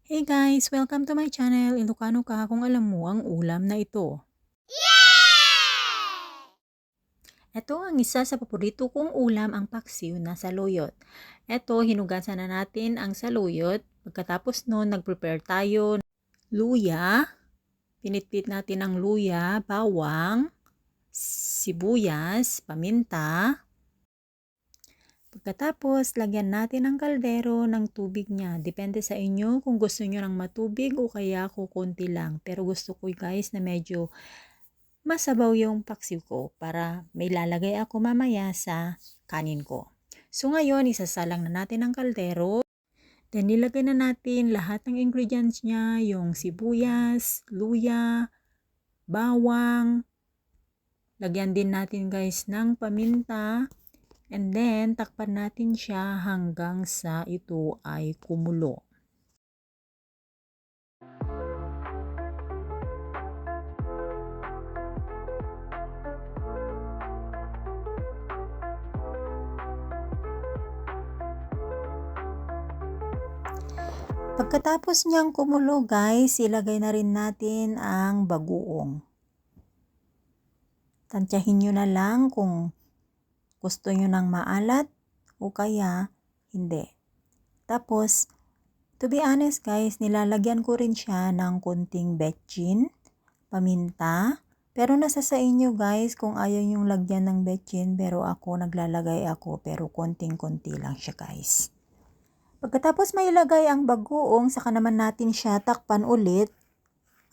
Hey guys! Welcome to my channel, Ilocano ka kung alam mo ang ulam na ito. Ito ang isa sa paborito kong ulam, ang paksiw na saluyot. Ito, hinugasan na natin ang saluyot. Pagkatapos nun, nag-prepare tayo ng luya. Pinitpit natin ang luya, bawang, sibuyas, paminta. Pagkatapos, lagyan natin ng kaldero ng tubig niya. Depende sa inyo kung gusto nyo ng matubig o kaya kukunti lang. Pero gusto ko guys na medyo masabaw yung paksiw ko para may lalagay ako mamaya sa kanin ko. So ngayon, isasalang na natin ang kaldero. Then nilagay na natin lahat ng ingredients niya, yung sibuyas, luya, bawang. Lagyan din natin guys ng paminta. And then, takpan natin siya hanggang sa ito ay kumulo. Pagkatapos niyang kumulo guys, ilagay na rin natin ang bagoong. Tansyahin nyo na lang kung gusto nyo ng maalat o kaya hindi. Tapos, to be honest guys, nilalagyan ko rin siya ng konting betchin, paminta. Pero nasa sa inyo guys kung ayaw nyong lagyan ng betchin, pero ako naglalagay ako pero konting-konti lang siya guys. Pagkatapos may ilagay ang bagoong, saka naman natin siya takpan ulit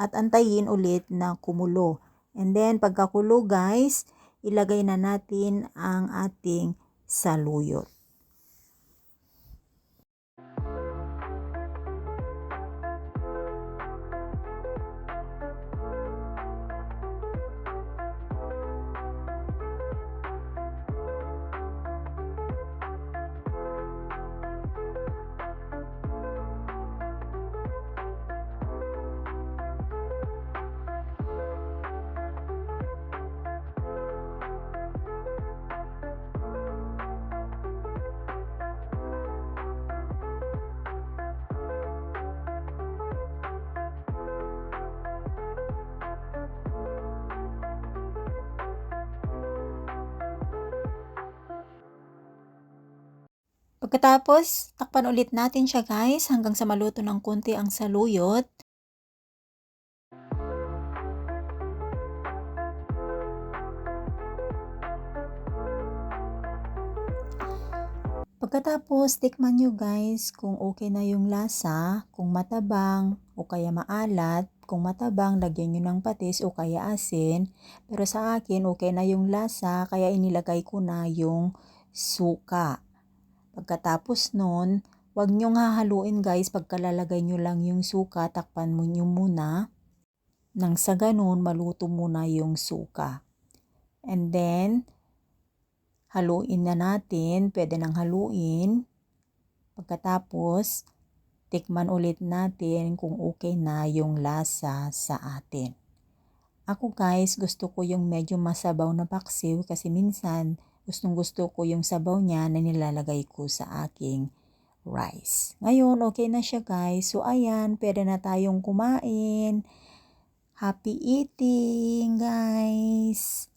at antayin ulit na kumulo. And then pagkakulo guys, ilagay na natin ang ating saluyot. Pagkatapos, takpan ulit natin siya guys hanggang sa maluto ng konti ang saluyot. Pagkatapos, tikman nyo guys kung okay na yung lasa, kung matabang o kaya maalat. Kung matabang, lagyan nyo ng patis o kaya asin. Pero sa akin, okay na yung lasa kaya inilagay ko na yung suka. Pagkatapos nun, huwag nyong hahaluin guys, pagkalalagay nyo lang yung suka, takpan mo nyo muna. Nang sa ganun, maluto muna yung suka. And then, haluin na natin, pwede nang haluin. Pagkatapos, tikman ulit natin kung okay na yung lasa sa atin. Ako guys, gusto ko yung medyo masabaw na paksiw kasi minsan, gustong-gusto ko yung sabaw niya na nilalagay ko sa aking rice. Ngayon, okay na siya guys. So, ayan, pwede na tayong kumain. Happy eating, guys!